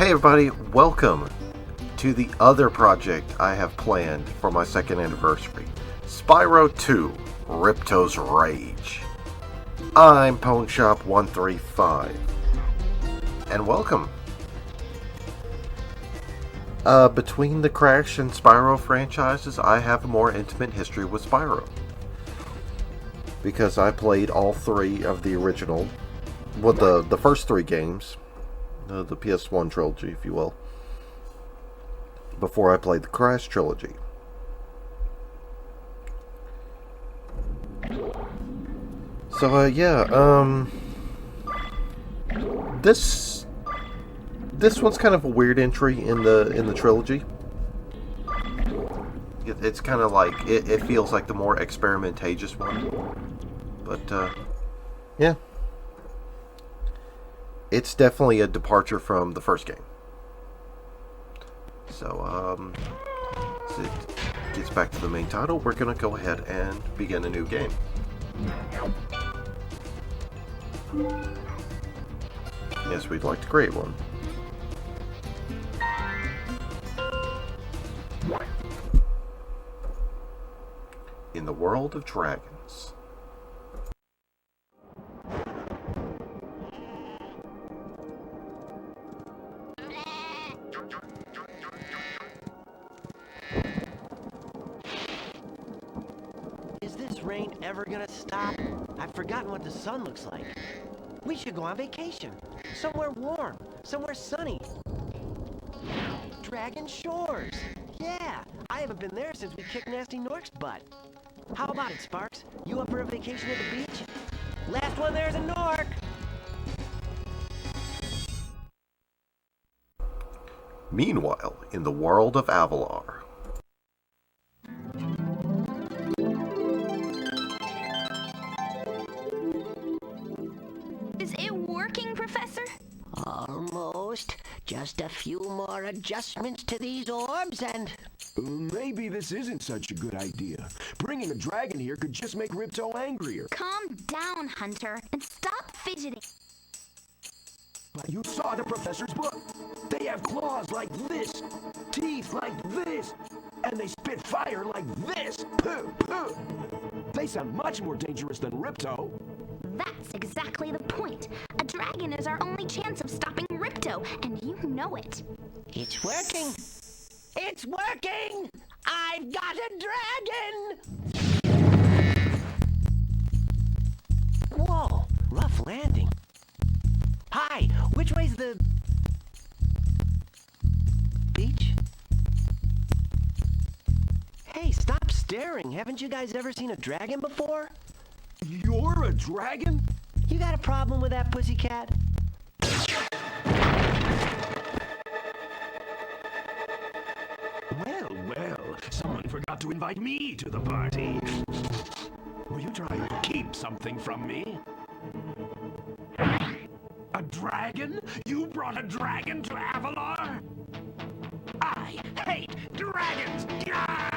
Hey everybody, welcome to the other project I have planned for my second anniversary, Spyro 2, Ripto's Rage. I'm pt.1 and welcome. Between the Crash and Spyro franchises, I have a more intimate history with Spyro. Because I played all three of the original, well, the first three games, the ps1 trilogy, if you will, before I played the Crash trilogy. So, this one's kind of a weird entry in the trilogy. It's kind of like, it feels like the more experimentageous one. But, yeah. It's definitely a departure from the first game. So, as it gets back to the main title, we're going to go ahead and begin a new game. Yes, we'd like to create one. In the world of dragons. Is this rain ever gonna stop? I've forgotten what the sun looks like. We should go on vacation. Somewhere warm. Somewhere sunny. Dragon Shores. Yeah, I haven't been there since we kicked Nasty Nork's butt. How about it, Sparks? You up for a vacation at the beach? Last one there's a Nork! Meanwhile, in the world of Avalar. Is it working, Professor? Almost. Just a few more adjustments to these orbs and... Maybe this isn't such a good idea. Bringing a dragon here could just make Ripto angrier. Calm down, Hunter, and stop fidgeting. You saw the professor's book. They have claws like this, teeth like this, and they spit fire like this. Puh, puh. They sound much more dangerous than Ripto. That's exactly the point. A dragon is our only chance of stopping Ripto, and you know it. It's working! It's working! I've got a dragon! Whoa, rough landing. Hi, which way's the... beach? Hey, stop staring. Haven't you guys ever seen a dragon before? You're a dragon? You got a problem with that, pussycat? Well, someone forgot to invite me to the party. Were you trying to keep something from me? A dragon? You brought a dragon to Avalar? I hate dragons! Gah!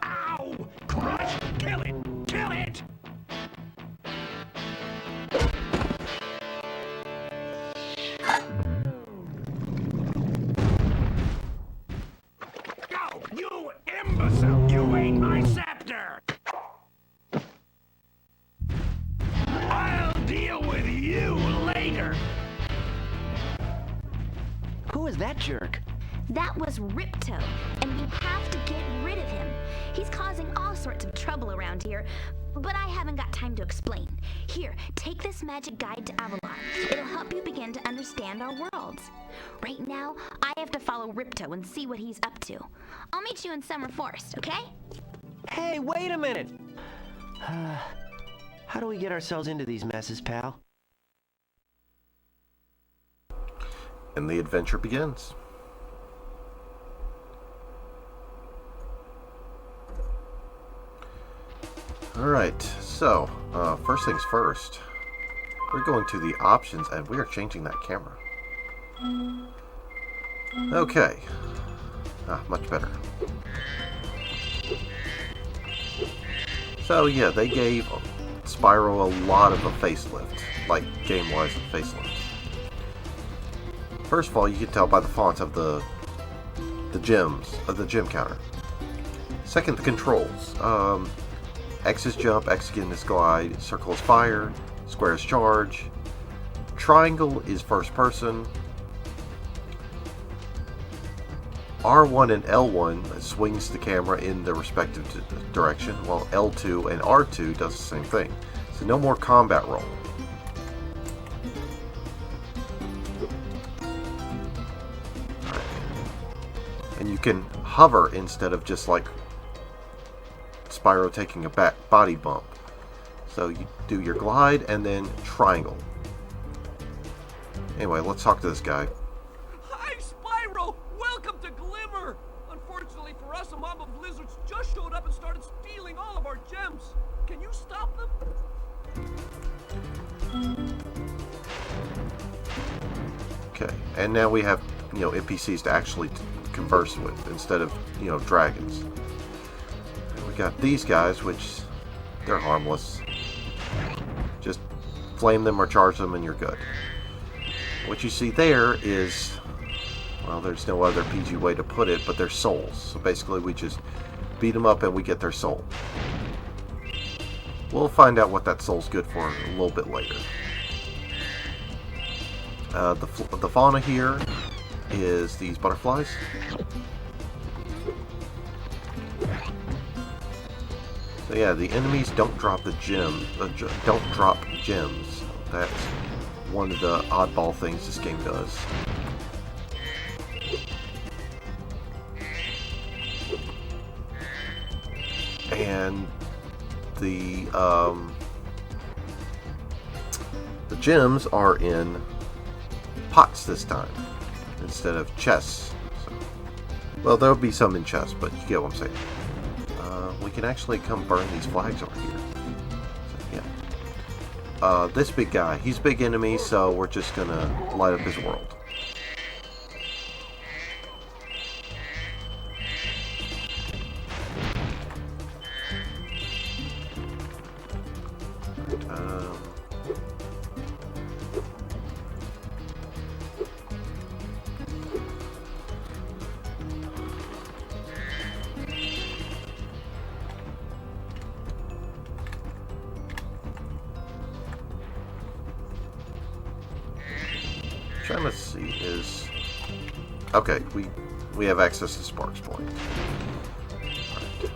Ow! Crush! Kill it! Kill it! Go! You imbecile! You ate my scepter! I'll deal with you later! Who is that jerk? That was Ripto, and you have to get rid of him. He's causing all sorts of trouble around here, but I haven't got time to explain. Here, take this magic guide to Avalar. It'll help you begin to understand our worlds. Right now, I have to follow Ripto and see what he's up to. I'll meet you in Summer Forest, okay? Hey, wait a minute! How do we get ourselves into these messes, pal? And the adventure begins. Alright, so, first things first. We're going to the options and we are changing that camera. Okay. Much better. So yeah, they gave Spyro a lot of a facelift, like game-wise a facelift. First of all, you can tell by the fonts of the gems, of the gem counter. Second, the controls. X is jump, X again is glide, circle is fire, square is charge, triangle is first person, R1 and L1 swings the camera in the respective direction, while L2 and R2 does the same thing. So no more combat roll. And you can hover instead of just like Spyro taking a body bump. So you do your glide and then triangle. Anyway, let's talk to this guy. Hi, Spyro! Welcome to Glimmer! Unfortunately for us, a mob of lizards just showed up and started stealing all of our gems. Can you stop them? Okay, and now we have, NPCs to actually converse with instead of, dragons. We got these guys, which they're harmless. Just flame them or charge them and you're good. What you see there is, well, there's no other PG way to put it, but they're souls. So basically we just beat them up and we get their soul. We'll find out what that soul's good for a little bit later. The fauna here is these butterflies. So yeah, the enemies don't drop the gem. Don't drop gems. That's one of the oddball things this game does. And the gems are in pots this time instead of chests. So, well, there'll be some in chests, but you get what I'm saying. We can actually come burn these flags over here. So, yeah. This big guy, he's a big enemy, so we're just gonna light up his world. Trying to see is okay. We have access to Sparks Point. Right.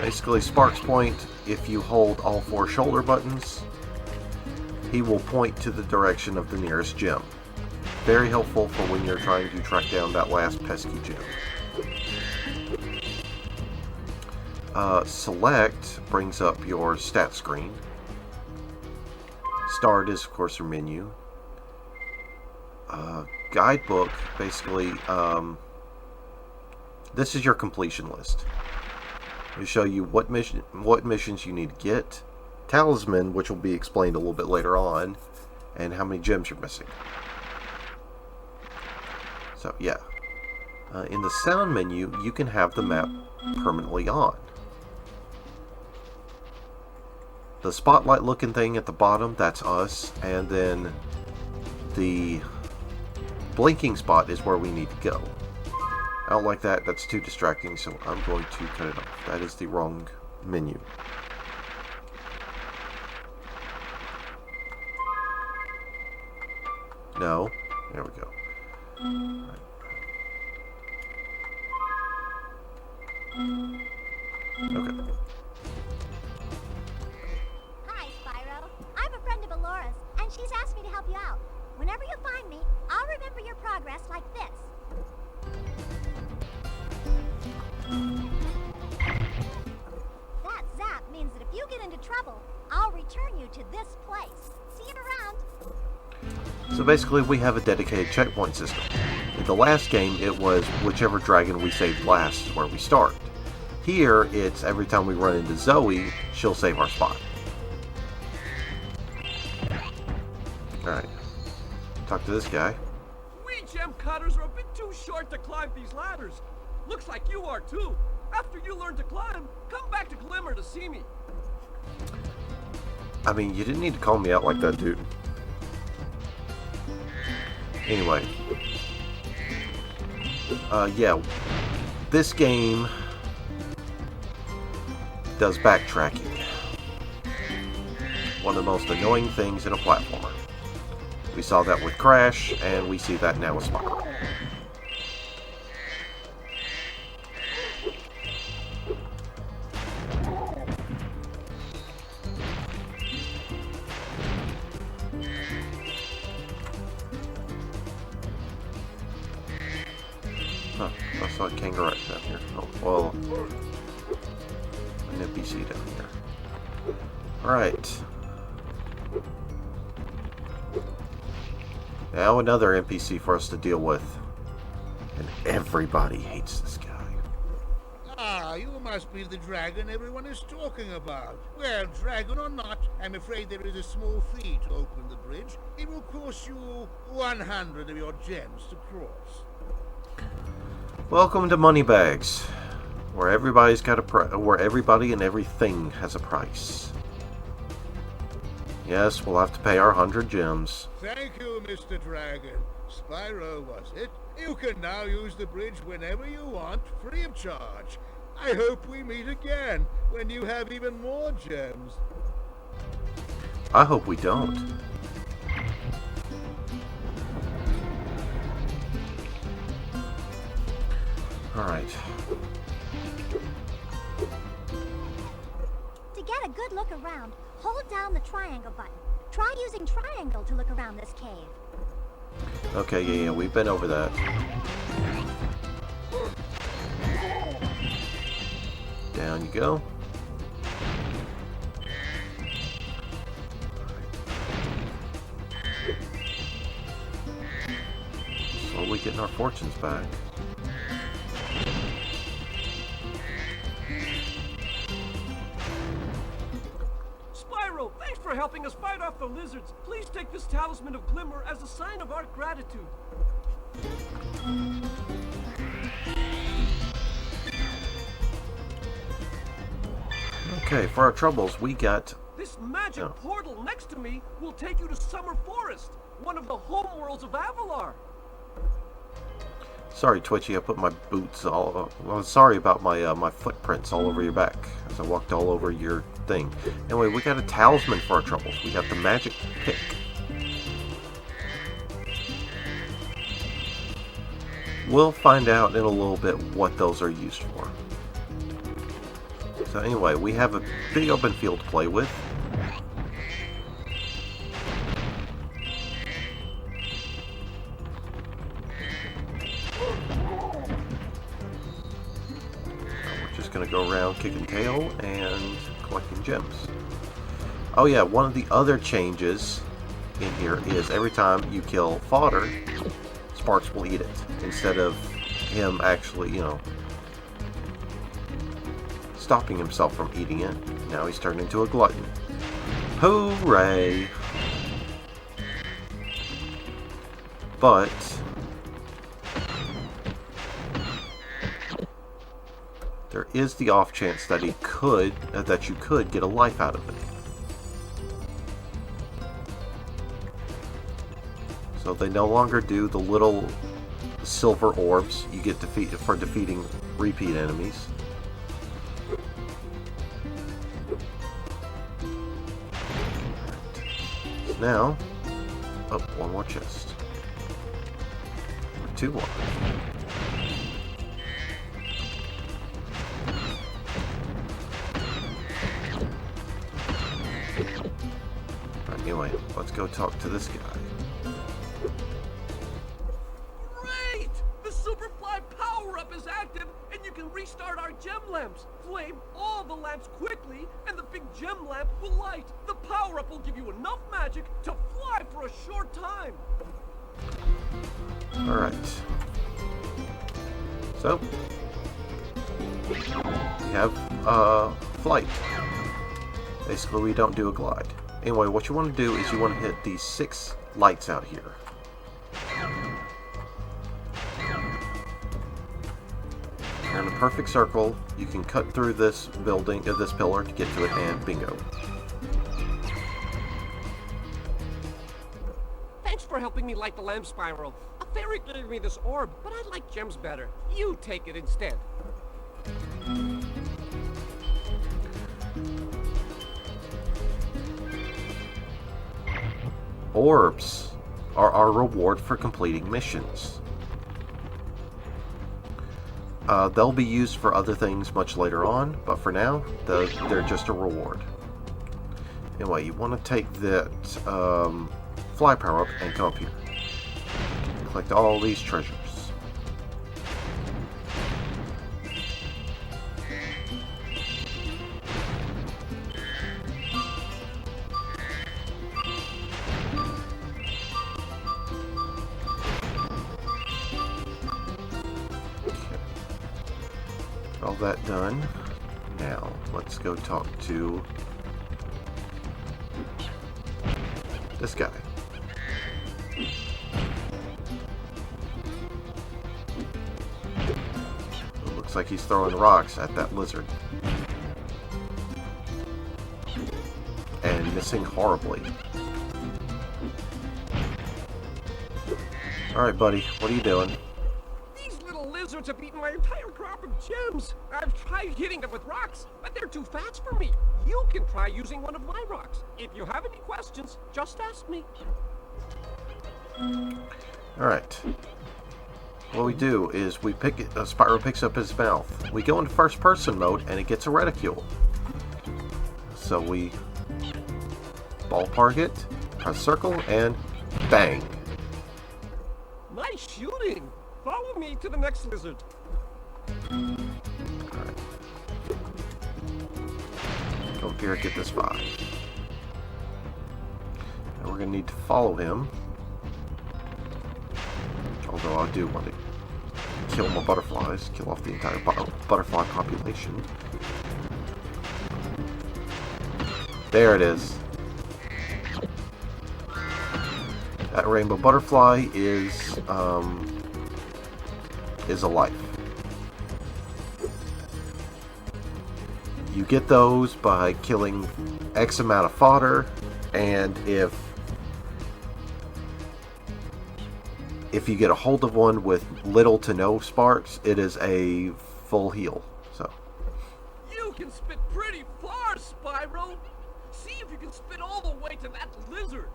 Basically, Sparks Point. If you hold all 4 shoulder buttons, he will point to the direction of the nearest gem. Very helpful for when you're trying to track down that last pesky gem. Select brings up your stat screen. Start is, of course, your menu. Guidebook, basically, this is your completion list. We show you what missions you need to get, talisman, which will be explained a little bit later on, and how many gems you're missing. So, yeah. In the sound menu, you can have the map permanently on. The spotlight looking thing at the bottom, that's us, and then the blinking spot is where we need to go. I don't like that, that's too distracting, so I'm going to cut it off. That is the wrong menu. No, there we go. Right. Okay. Hi, Spyro. I'm a friend of Alora's, and she's asked me to help you out. Whenever you find me, I'll remember your progress like this. That zap means that if you get into trouble, I'll return you to this place. See you around. So basically we have a dedicated checkpoint system. In the last game it was whichever dragon we saved last is where we start. Here it's every time we run into Zoe, she'll save our spot. Alright. Talk to this guy. We gem cutters are a bit too short to climb these ladders. Looks like you are too. After you learn to climb, come back to Glimmer to see me. I mean, you didn't need to call me out like that, dude. Anyway. Yeah. This game does backtracking. One of the most annoying things in a platformer. We saw that with Crash, and we see that now with Spyro. Huh, I saw a kangaroo down here. Oh, well, an NPC down here. Alright. Now another NPC for us to deal with. And everybody hates this guy. Ah, you must be the dragon everyone is talking about. Well, dragon or not, I'm afraid there is a small fee to open the bridge. It will cost you 100 of your gems to cross. Welcome to Moneybags, where everybody's got where everybody and everything has a price. Yes, we'll have to pay our 100 gems. Thank you, Mr. Dragon. Spyro, was it? You can now use the bridge whenever you want, free of charge. I hope we meet again, when you have even more gems. I hope we don't. Alright. To get a good look around, hold down the triangle button. Try using triangle to look around this cave. Okay, yeah, we've been over that. Down you go. Slowly getting our fortunes back. Spyro, thanks for helping us fight off the lizards. Please take this talisman of Glimmer as a sign of our gratitude. Okay, for our troubles, we got... This magic portal next to me will take you to Summer Forest, one of the homeworlds of Avalar. Sorry, Twitchy, I put my boots all... Well, sorry about my my footprints all over your back, as I walked all over your thing. Anyway, we got a talisman for our troubles. We got the magic pick. We'll find out in a little bit what those are used for. So anyway, we have a big open field to play with. We're just going to go around kicking tail and collecting gems. Oh yeah, one of the other changes in here is every time you kill fodder, Sparks will eat it, instead of him actually, you know, stopping himself from eating it. Now he's turned into a glutton. Hooray! But there is the off chance that he could, that you could get a life out of it. So they no longer do the little silver orbs you get for defeating repeat enemies. Now, oh, one more chest. Or two more. Right, anyway, let's go talk to this guy. Great! The Superfly power-up is active, and you can restart our gem lamps. Flame all the lamps quickly, and the big gem lamp will light. The power-up will give you enough magic to fly for a short time. Alright. So, we have flight. Basically, we don't do a glide. Anyway, what you want to do is you want to hit these 6 lights out here. You're in a perfect circle. You can cut through this building, this pillar to get to it, and bingo. Thanks for helping me light the lamp, Spyro. A fairy gave me this orb, but I like gems better. You take it instead. Orbs are our reward for completing missions. They'll be used for other things much later on, but for now, they're just a reward. Anyway, you want to take that fly power up and come up here. Collect all these treasures. All that done. Now, let's go talk to this guy. It looks like he's throwing rocks at that lizard. And missing horribly. Alright, buddy, what are you doing? These little lizards have eaten my entire crop of gems. I've tried hitting them with rocks, but they're too fast for me. You can try using one of my rocks. If you have any questions, just ask me. Alright. What we do is we pick it, Spyro picks up his mouth. We go into first person mode and it gets a reticule. So we ballpark it, press circle, and bang. Nice shooting. Follow me to the next lizard. Alright. Go up here, get this 5. And we're going to need to follow him. Although I do want to kill my butterflies, kill off the entire butterfly population. There it is. That rainbow butterfly is a life. You get those by killing X amount of fodder, and if you get a hold of one with little to no sparks, it is a full heal. So You can spit pretty far, Spyro. See if you can spit all the way to that lizard.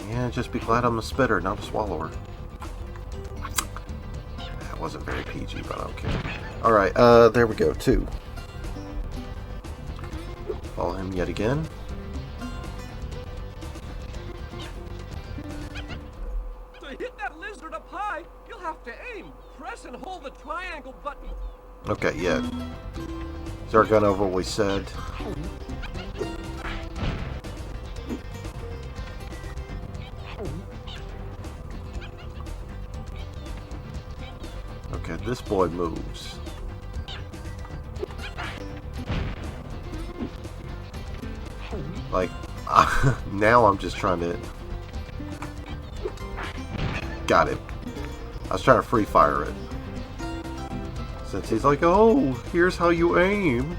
yeah, just be glad I'm a spitter, not a swallower. That wasn't very PG, but I don't care. Alright, there we go, 2. Follow him yet again. To hit that lizard up high, you'll have to aim. Press and hold the triangle button. Okay, yeah. Start going over what we said. Okay, this boy moves. Like, now I'm just trying to... Got it. I was trying to free fire it. Since he's like, oh, here's how you aim.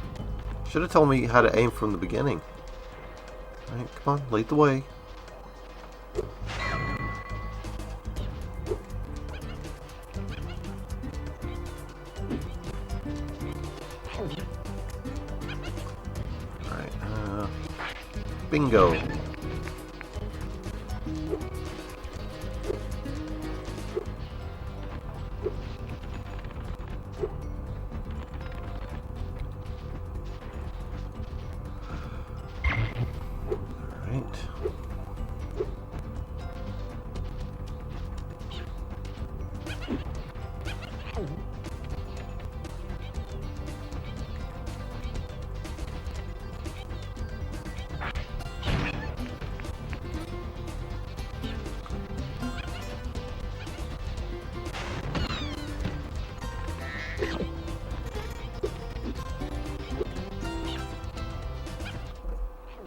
Should have told me how to aim from the beginning. Alright, come on, lead the way. Alright, bingo.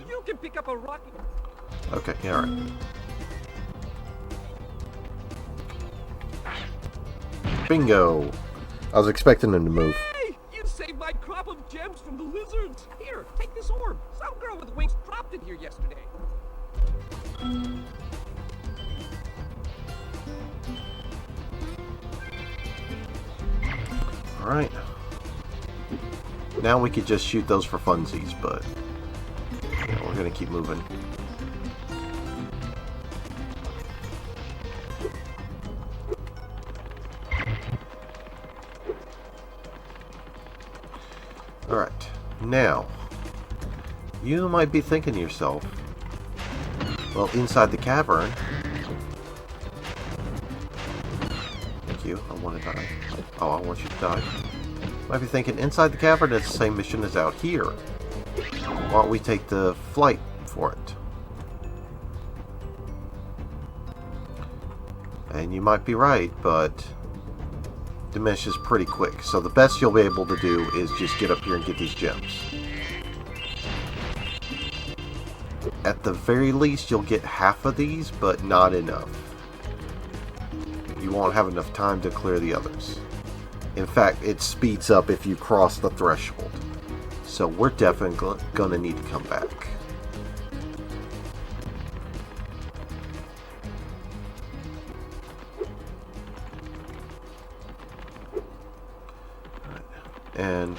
You can pick up a rock. Okay, yeah, alright. Bingo! I was expecting him to move. Hey, you saved my crop of gems from the lizards. Here, take this orb. Some girl with wings dropped it here yesterday. Alright. Now we could just shoot those for funsies, but we're gonna keep moving. Alright, now, you might be thinking to yourself, well, inside the cavern, thank you, I want to die. Oh, I want you to die. Might be thinking, inside the cavern is the same mission as out here. Why don't we take the flight for it? And you might be right, but diminishes pretty quick. So the best you'll be able to do is just get up here and get these gems. At the very least, you'll get half of these, but not enough. You won't have enough time to clear the others. In fact, it speeds up if you cross the threshold. So we're definitely gonna need to come back. And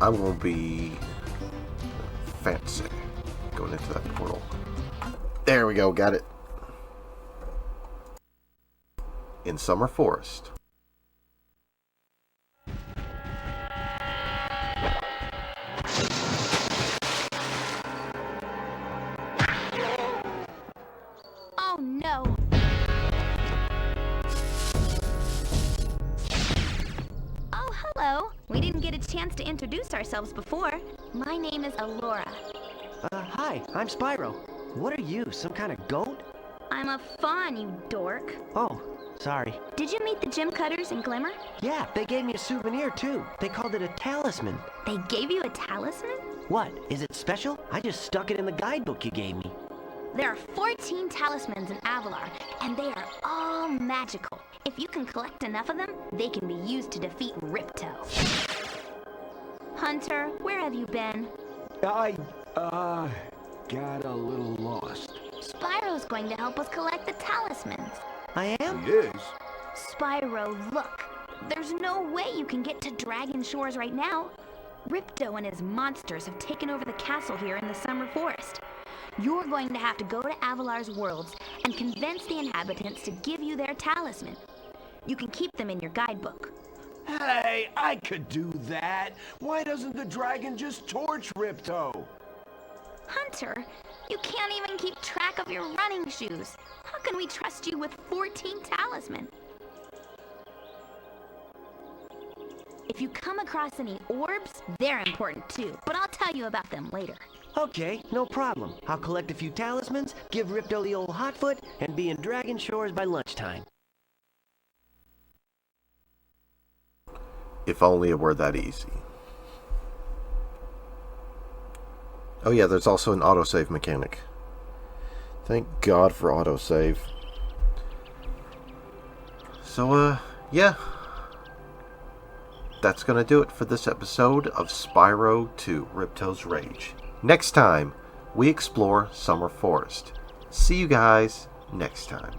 I won't be fancy going into that portal. There we go, got it. In Summer Forest. Oh no! Oh, hello. We didn't get a chance to introduce ourselves before. My name is Alora. Hi, I'm Spyro. What are you, some kind of goat? I'm a fawn, you dork. Oh, sorry. Did you meet the gem cutters in Glimmer? Yeah, they gave me a souvenir too. They called it a talisman. They gave you a talisman? What, is it special? I just stuck it in the guidebook you gave me. There are 14 talismans in Avalar, and they are all magical. If you can collect enough of them, they can be used to defeat Ripto. Hunter, where have you been? I got a little lost. Spyro's going to help us collect the talismans. I am? Yes. Spyro, look. There's no way you can get to Dragon Shores right now. Ripto and his monsters have taken over the castle here in the Summer Forest. You're going to have to go to Avalar's worlds and convince the inhabitants to give you their talisman. You can keep them in your guidebook. Hey, I could do that. Why doesn't the dragon just torch Ripto? Hunter, you can't even keep track of your running shoes. How can we trust you with 14 talisman? If you come across any orbs, they're important too, but I'll tell you about them later. Okay, no problem. I'll collect a few talismans, give Ripto the old hot foot, and be in Dragon Shores by lunchtime. If only it were that easy. Oh yeah, there's also an autosave mechanic. Thank God for autosave. So, yeah. That's gonna do it for this episode of Spyro 2 Ripto's Rage. Next time, we explore Summer Forest. See you guys next time.